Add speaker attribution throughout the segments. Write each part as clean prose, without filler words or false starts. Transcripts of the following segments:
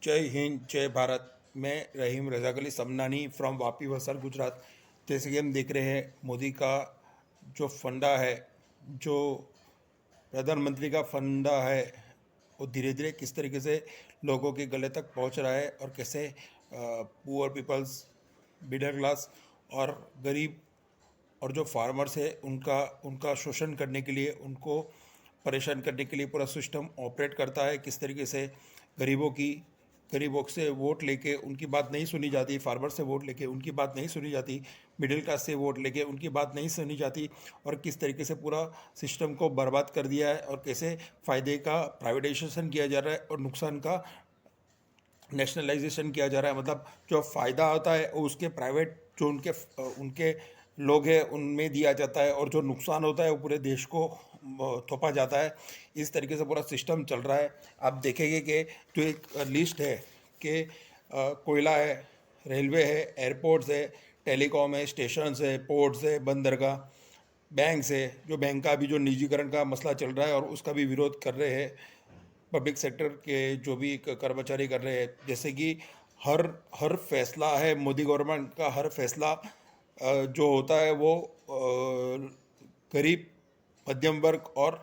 Speaker 1: जय हिंद, जय भारत। मैं रहीम रज़ाक अली समनानी फ्रॉम वापी वसर गुजरात। जैसे कि हम देख रहे हैं, मोदी का जो फंडा है, जो प्रधानमंत्री का फंडा है, वो धीरे धीरे किस तरीके से लोगों के गले तक पहुंच रहा है और कैसे पुअर पीपल्स, मिडिल क्लास और गरीब और जो फार्मर्स है उनका उनका शोषण करने के लिए, उनको परेशान करने के लिए पूरा सिस्टम ऑपरेट करता है। किस तरीके से गरीबों की गरीबों से वोट लेके उनकी बात नहीं सुनी जाती, फार्मर से वोट लेके उनकी बात नहीं सुनी जाती, मिडिल क्लास से वोट लेके उनकी बात नहीं सुनी जाती, और किस तरीके से पूरा सिस्टम को बर्बाद कर दिया है और कैसे फ़ायदे का प्राइवेटाइजेशन किया जा रहा है और नुकसान का नेशनलाइजेशन किया जा रहा है। मतलब जो फ़ायदा होता है वो उसके प्राइवेट जो उनके उनके लोग हैं उनमें दिया जाता है, और जो नुकसान होता है वो पूरे देश को थोपा जाता है। इस तरीके से पूरा सिस्टम चल रहा है। आप देखेंगे कि जो एक लिस्ट है कि कोयला है, रेलवे है, एयरपोर्ट्स है, टेलीकॉम है, स्टेशंस है, पोर्ट्स है, बंदरगाह, बैंक है, जो बैंक का भी जो निजीकरण का मसला चल रहा है और उसका भी विरोध कर रहे हैं पब्लिक सेक्टर के जो भी कर्मचारी कर रहे हैं। जैसे कि हर हर फैसला है मोदी गवर्नमेंट का, हर फैसला जो होता है वो गरीब, मध्यम वर्ग और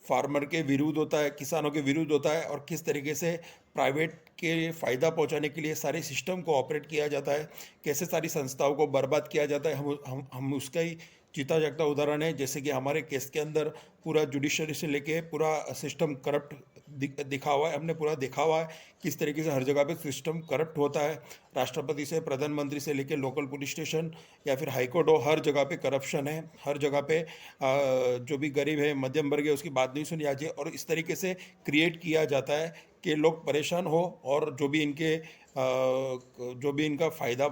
Speaker 1: फार्मर के विरुद्ध होता है, किसानों के विरुद्ध होता है, और किस तरीके से प्राइवेट के फ़ायदा पहुंचाने के लिए सारे सिस्टम को ऑपरेट किया जाता है, कैसे सारी संस्थाओं को बर्बाद किया जाता है। हम उसका ही जीता जागता उदाहरण है। जैसे कि हमारे केस के अंदर पूरा जुडिशरी से लेके पूरा सिस्टम करप्ट दिखा हुआ है, हमने पूरा देखा हुआ है किस तरीके से हर जगह पे सिस्टम करप्ट होता है। राष्ट्रपति से, प्रधानमंत्री से लेके लोकल पुलिस स्टेशन या फिर हाईकोर्ट हो, हर जगह पे करप्शन है। हर जगह पे जो भी गरीब है, मध्यम वर्ग है, उसकी बात नहीं सुनी जाती है, और इस तरीके से क्रिएट किया जाता है कि लोग परेशान हो, और जो भी इनका फ़ायदा,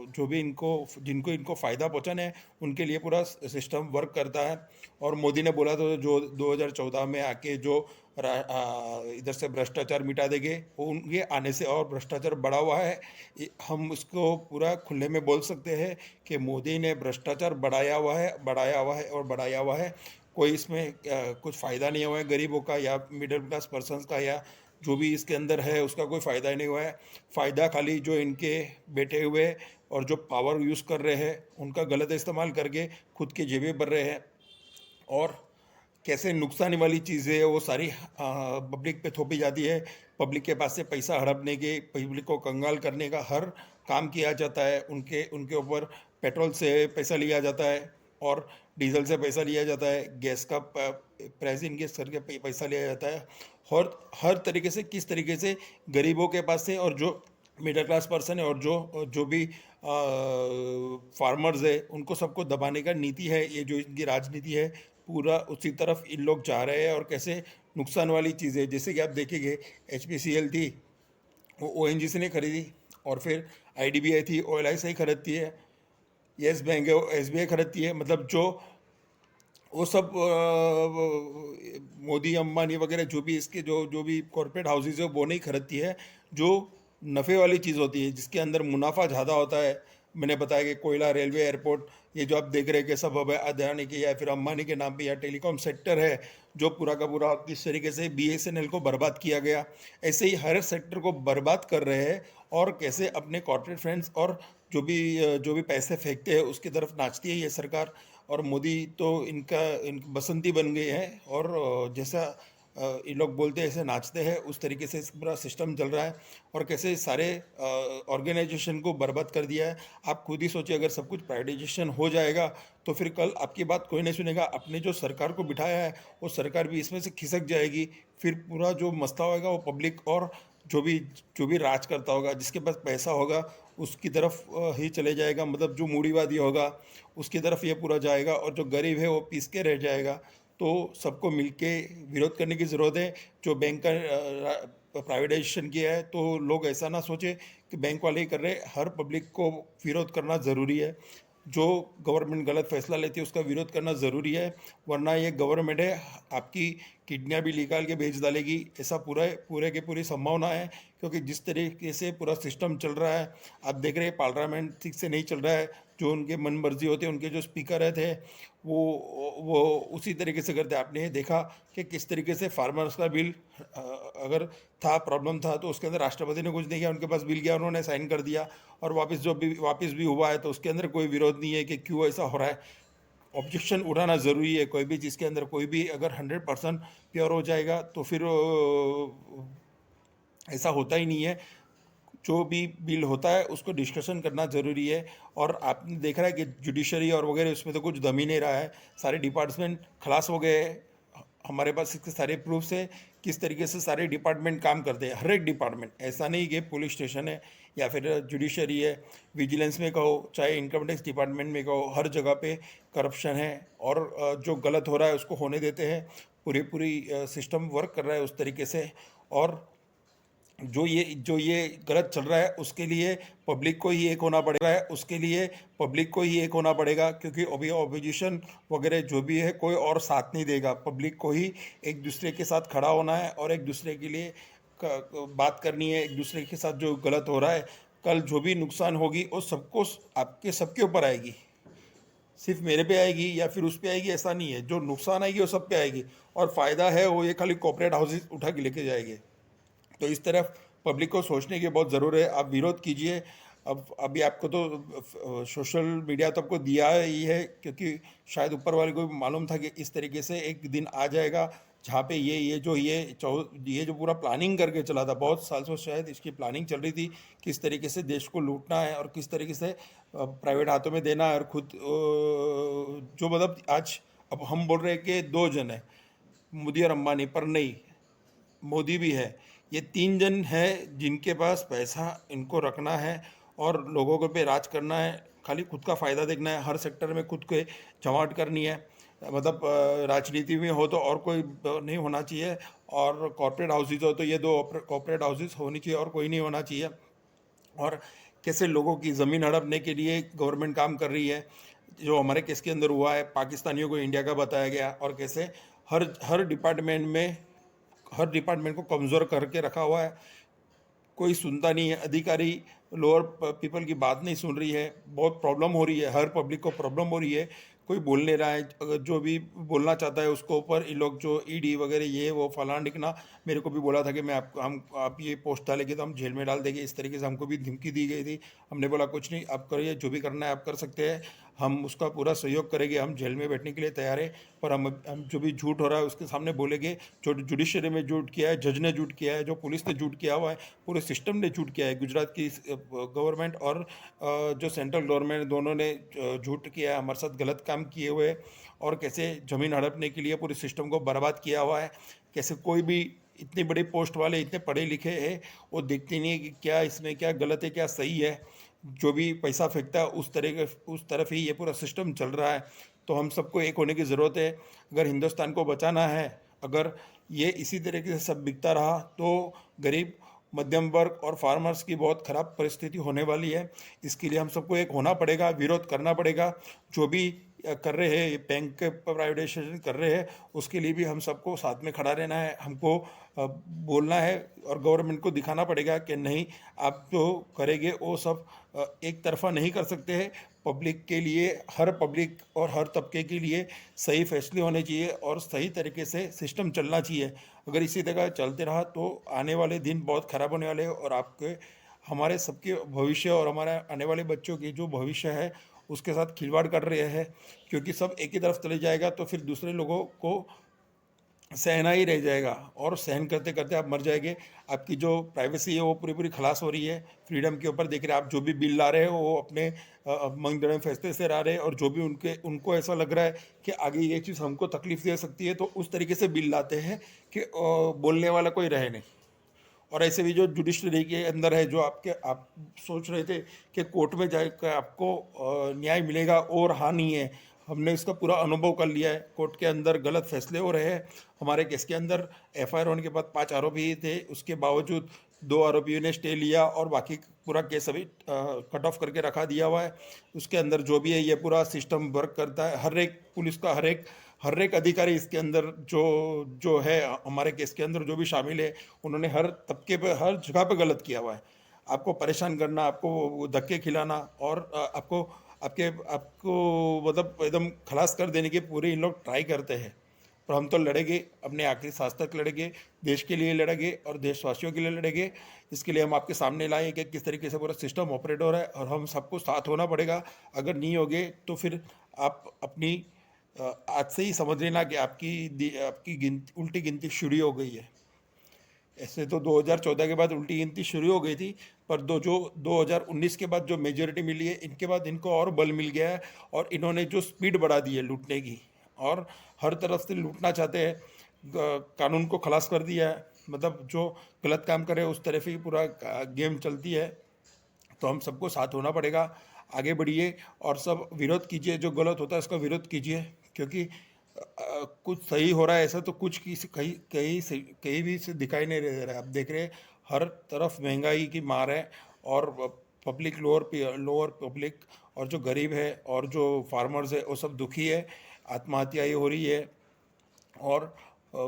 Speaker 1: जो भी इनको जिनको इनको फ़ायदा पहुंचाना है उनके लिए पूरा सिस्टम वर्क करता है। और मोदी ने बोला तो जो 2014 में आके जो इधर से भ्रष्टाचार मिटा देंगे, वो उनके आने से और भ्रष्टाचार बढ़ा हुआ है। हम उसको पूरा खुले में बोल सकते हैं कि मोदी ने भ्रष्टाचार बढ़ाया हुआ है, बढ़ाया हुआ है और बढ़ाया हुआ है। कोई इसमें कुछ फ़ायदा नहीं हुआ है गरीबों का या मिडिल क्लास पर्सनस का, या जो भी इसके अंदर है उसका कोई फ़ायदा ही नहीं हुआ है। फ़ायदा खाली जो इनके बैठे हुए और जो पावर यूज़ कर रहे हैं उनका गलत इस्तेमाल करके खुद की जेबें भर रहे हैं, और कैसे नुकसान वाली चीज़ें वो सारी पब्लिक पे थोपी जाती है। पब्लिक के पास से पैसा हड़पने के, पब्लिक को कंगाल करने का हर काम किया जाता है। उनके उनके ऊपर पेट्रोल से पैसा लिया जाता है, और डीजल से पैसा लिया जाता है, गैस का प्राइस इनकेस करके पैसा लिया जाता है। और हर तरीके से किस तरीके से गरीबों के पास से, और जो मिडिल क्लास पर्सन है, और जो जो भी फार्मर्स है, उनको सबको दबाने का नीति है। ये जो इनकी राजनीति है पूरा उसी तरफ इन लोग जा रहे हैं। और कैसे नुकसान वाली चीज़ें, जैसे कि आप देखेंगे HPCL थी, वो ONGC ने खरीदी, और फिर IDBI थी, OLIC खरीदती है, येस बैंक है वो SBI खरीदती है। मतलब जो वो सब मोदी, अंबानी वगैरह जो भी इसके जो जो भी कॉरपोरेट हाउसेज है वो नहीं खरीदती है। जो नफ़े वाली चीज़ होती है, जिसके अंदर मुनाफा ज़्यादा होता है, मैंने बताया कि कोयला, रेलवे, एयरपोर्ट, ये जो आप देख रहे हैं कि सब अब अदानी के या फिर अंबानी के नाम पे, या टेलीकॉम सेक्टर है जो पूरा का पूरा किस तरीके से BSNL को बर्बाद किया गया, ऐसे ही हर सेक्टर को बर्बाद कर रहे हैं। और कैसे अपने कॉर्पोरेट फ्रेंड्स और जो भी पैसे फेंकते हैं उसकी तरफ नाचती है ये सरकार। और मोदी तो इन बसंती बन गए हैं, और जैसा ये लोग बोलते हैं ऐसे नाचते हैं, उस तरीके से पूरा सिस्टम चल रहा है। और कैसे सारे ऑर्गेनाइजेशन को बर्बाद कर दिया है। आप खुद ही सोचिए, अगर सब कुछ प्राइवेटाइजेशन हो जाएगा तो फिर कल आपकी बात कोई नहीं सुनेगा। अपने जो सरकार को बिठाया है वो सरकार भी इसमें से खिसक जाएगी। फिर पूरा जो मसला होगा वो पब्लिक और जो भी जो भी राज करता होगा, जिसके पास पैसा होगा उसकी तरफ ही चले जाएगा। मतलब जो मूढ़ीवादी होगा उसकी तरफ ये पूरा जाएगा, और जो गरीब है वो पीस के रह जाएगा। तो सबको मिलके विरोध करने की ज़रूरत है। जो बैंक का प्राइवेटाइजेशन किया है, तो लोग ऐसा ना सोचे कि बैंक वाले ही कर रहे हैं, हर पब्लिक को विरोध करना ज़रूरी है। जो गवर्नमेंट गलत फैसला लेती है उसका विरोध करना ज़रूरी है, वरना ये गवर्नमेंट है आपकी किडनियाँ भी निकाल के भेज डालेगी, ऐसा पूरे की पूरी संभावना है। क्योंकि जिस तरीके से पूरा सिस्टम चल रहा है, आप देख रहे हैं पार्लियामेंट ठीक से नहीं चल रहा है। जो उनके मन मर्जी होते उनके जो स्पीकर थे वो उसी तरीके से करते। आपने ये देखा कि किस तरीके से फार्मर्स का बिल अगर था, प्रॉब्लम था, तो उसके अंदर राष्ट्रपति ने कुछ नहीं किया, उनके पास बिल गया, उन्होंने साइन कर दिया, और वापस भी हुआ है तो उसके अंदर कोई विरोध नहीं है कि क्यों ऐसा हो रहा है। ऑब्जेक्शन उठाना ज़रूरी है। कोई भी चीज़ के अंदर कोई भी अगर 100% प्योर हो जाएगा तो फिर ऐसा होता ही नहीं है। जो भी बिल होता है उसको डिस्कशन करना ज़रूरी है। और आपने देख रहा है कि जुडिशरी और वगैरह उसमें तो कुछ दम ही नहीं रहा है, सारे डिपार्टमेंट खलास हो गए हैं। हमारे पास इसके सारे प्रूफ्स है किस तरीके से सारे डिपार्टमेंट काम करते हैं। हर एक डिपार्टमेंट, ऐसा नहीं कि पुलिस स्टेशन है या फिर जुडिशरी है, विजिलेंस में कहो चाहे इनकम टैक्स डिपार्टमेंट में कहो, हर जगह पे करप्शन है। और जो गलत हो रहा है उसको होने देते हैं। पूरी सिस्टम वर्क कर रहा है उस तरीके से। और जो ये गलत चल रहा है उसके लिए पब्लिक को ही एक होना पड़ेगा, क्योंकि अभी ऑपोजिशन वगैरह जो भी है कोई और साथ नहीं देगा। पब्लिक को ही एक दूसरे के साथ खड़ा होना है और एक दूसरे के लिए बात करनी है। एक दूसरे के साथ जो गलत हो रहा है, कल जो भी नुकसान होगी वो सबको, आपके सबके ऊपर आएगी, सिर्फ मेरे पे आएगी या फिर उस पे आएगी ऐसा नहीं है। जो नुकसान आएगी वो सब पे आएगी, और फ़ायदा है वो ये खाली कॉर्पोरेट हाउसेस उठा के लेके जाएंगे। तो इस तरफ पब्लिक को सोचने की बहुत ज़रूरत है। आप विरोध कीजिए। अब अभी आपको तो सोशल मीडिया तो आपको दिया ही है, क्योंकि शायद ऊपर वाले को भी मालूम था कि इस तरीके से एक दिन आ जाएगा जहाँ पे ये जो पूरा प्लानिंग करके चला था, बहुत साल से शायद इसकी प्लानिंग चल रही थी, किस तरीके से देश को लूटना है और किस तरीके से प्राइवेट हाथों में देना है। और खुद जो मतलब आज अब हम बोल रहे हैं कि दो जन है, मोदी और अंबानी, पर नहीं, मोदी भी है। ये तीन जन है जिनके पास पैसा इनको रखना है और लोगों को पे राज करना है, खाली खुद का फ़ायदा देखना है, हर सेक्टर में खुद के जमावट करनी है। मतलब राजनीति में हो तो और कोई नहीं होना चाहिए, और कॉर्पोरेट हाउसेज हो तो ये दो कॉर्पोरेट हाउसेज होनी चाहिए और कोई नहीं होना चाहिए। और कैसे लोगों की ज़मीन हड़पने के लिए गवर्नमेंट काम कर रही है, जो हमारे केस के अंदर हुआ है, पाकिस्तानियों को इंडिया का बताया गया, और कैसे हर हर डिपार्टमेंट को कमज़ोर करके रखा हुआ है। कोई सुनता नहीं है, अधिकारी लोअर पीपल की बात नहीं सुन रही है। बहुत प्रॉब्लम हो रही है, हर पब्लिक को प्रॉब्लम हो रही है, कोई बोल नहीं रहा है। अगर जो भी बोलना चाहता है उसको ऊपर ये लोग जो ईडी वगैरह ये वो फलाना ढिकना, मेरे को भी बोला था कि मैं आप ये पोस्ट डालेंगे तो हम जेल में डाल देंगे, इस तरीके से हमको भी धमकी दी गई थी। हमने बोला कुछ नहीं, आप करिए, जो भी करना है आप कर सकते हैं, हम उसका पूरा सहयोग करेंगे, हम जेल में बैठने के लिए तैयार है। पर हम जो भी झूठ हो रहा है उसके सामने बोलेंगे। जो जुडिशरी में झूठ किया है, जज ने झूठ किया है, जो पुलिस ने झूठ किया हुआ है, पूरे सिस्टम ने झूठ किया है, गुजरात की गवर्नमेंट और जो सेंट्रल गवर्नमेंट, दोनों ने झूठ किया है, हमारे साथ गलत काम किए हुए, और कैसे ज़मीन हड़पने के लिए पूरे सिस्टम को बर्बाद किया हुआ है। कैसे कोई भी इतनी बड़ी पोस्ट वाले इतने पढ़े लिखे हैं, वो देखते नहीं है कि क्या इसमें क्या गलत है क्या सही है। जो भी पैसा फेंकता है उस तरफ ही ये पूरा सिस्टम चल रहा है। तो हम सबको एक होने की ज़रूरत है। अगर हिंदुस्तान को बचाना है, अगर ये इसी तरीके से सब बिकता रहा तो गरीब, मध्यम वर्ग और फार्मर्स की बहुत ख़राब परिस्थिति होने वाली है। इसके लिए हम सबको एक होना पड़ेगा, विरोध करना पड़ेगा। जो भी कर रहे हैं, ये बैंक के प्राइवेटाइजेशन कर रहे हैं, उसके लिए भी हम सबको साथ में खड़ा रहना है। हमको बोलना है और गवर्नमेंट को दिखाना पड़ेगा कि नहीं, आप जो करेंगे वो सब एक तरफा नहीं कर सकते हैं। पब्लिक के लिए, हर पब्लिक और हर तबके के लिए सही फैसले होने चाहिए और सही तरीके से सिस्टम चलना चाहिए। अगर इसी तरह चलते रहा तो आने वाले दिन बहुत ख़राब होने वाले हैं, और आपके, हमारे सबके भविष्य और हमारे आने वाले बच्चों की जो भविष्य है उसके साथ खिलवाड़ कर रहे हैं। क्योंकि सब एक ही तरफ चले जाएगा तो फिर दूसरे लोगों को सहना ही रह जाएगा, और सहन करते करते आप मर जाएंगे। आपकी जो प्राइवेसी है वो पूरी खलास हो रही है। फ्रीडम के ऊपर देख रहे हैं आप, जो भी बिल ला रहे हो वो अपने मनगढ़ंत फैसले से ला रहे हैं, और जो भी उनको ऐसा लग रहा है कि आगे ये चीज़ हमको तकलीफ दे सकती है तो उस तरीके से बिल लाते हैं कि बोलने वाला कोई रहे नहीं। और ऐसे भी जो जुडिशरी के अंदर है, जो आप सोच रहे थे कि कोर्ट में जाकर आपको न्याय मिलेगा, और हाँ नहीं है। हमने इसका पूरा अनुभव कर लिया है। कोर्ट के अंदर गलत फैसले हो रहे हैं। हमारे केस के अंदर एफआईआर होने के बाद 5 आरोपी थे, उसके बावजूद 2 आरोपियों ने स्टे लिया और बाकी पूरा केस अभी कट ऑफ करके रखा दिया हुआ है। उसके अंदर जो भी है ये पूरा सिस्टम वर्क करता है। हर एक पुलिस का हर एक अधिकारी इसके अंदर जो है, हमारे केस के अंदर जो भी शामिल है, उन्होंने हर तबके पे, हर जगह पे गलत किया हुआ है। आपको परेशान करना, आपको धक्के खिलाना, और आपको आपको मतलब एकदम खलास कर देने की पूरे इन लोग ट्राई करते हैं। पर हम तो लड़ेंगे, अपने आखिरी सांस तक लड़ेंगे, देश के लिए लड़ेंगे और देशवासियों के लिए लड़ेंगे। इसके लिए हम आपके सामने लाए कि किस तरीके से पूरा सिस्टम ऑपरेट हो रहा है और हम सबको साथ होना पड़ेगा। अगर नहीं होगे तो फिर आप अपनी आज से ही समझ लेना कि आपकी गिनती, उल्टी गिनती शुरू हो गई है। ऐसे तो 2014 के बाद उल्टी गिनती शुरू हो गई थी, पर जो 2019 के बाद जो मेजोरिटी मिली है, इनके बाद इनको और बल मिल गया है और इन्होंने जो स्पीड बढ़ा दी है लूटने की और हर तरफ से लूटना चाहते हैं। कानून को खलास कर दिया है, मतलब जो गलत काम करे उस तरफ ही पूरा गेम चलती है। तो हम सबको साथ होना पड़ेगा, आगे बढ़िए और सब विरोध कीजिए, जो गलत होता है उसका विरोध कीजिए, क्योंकि कुछ सही हो रहा है ऐसा तो कुछ किसी कहीं कहीं से कहीं भी से दिखाई नहीं दे रहा है। आप देख रहे हैं हर तरफ महंगाई की मार है और पब्लिक, लोअर पब्लिक और जो गरीब है और जो फार्मर्स है वो सब दुखी है, आत्महत्याएं हो रही है। और अ,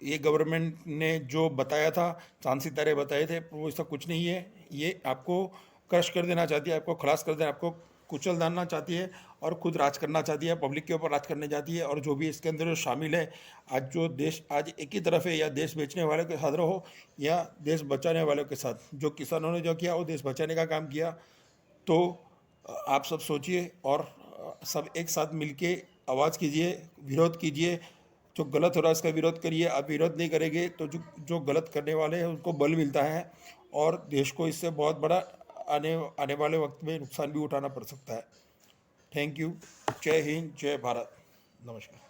Speaker 1: ये गवर्नमेंट ने जो बताया था, चांद सितारे बताए थे, वो ऐसा कुछ नहीं है। ये आपको क्रश कर देना चाहती है, आपको खलास कर देना, आपको कुचल डालना चाहती है और खुद राज करना चाहती है, पब्लिक के ऊपर राज करने जाती है। और जो भी इसके अंदर जो शामिल है, आज जो देश आज एक ही तरफ है, या देश बेचने वाले के साथ रहो या देश बचाने वालों के साथ। जो किसानों ने जो किया वो देश बचाने का काम किया। तो आप सब सोचिए और सब एक साथ मिलके आवाज़ कीजिए, विरोध कीजिए। जो गलत हो रहा है उसका विरोध करिए। आप विरोध नहीं करेंगे तो जो जो गलत करने वाले हैं उनको बल मिलता है और देश को इससे बहुत बड़ा आने आने वाले वक्त में नुकसान भी उठाना पड़ सकता है। Thank you. जय हिंद, जय भारत। नमस्कार।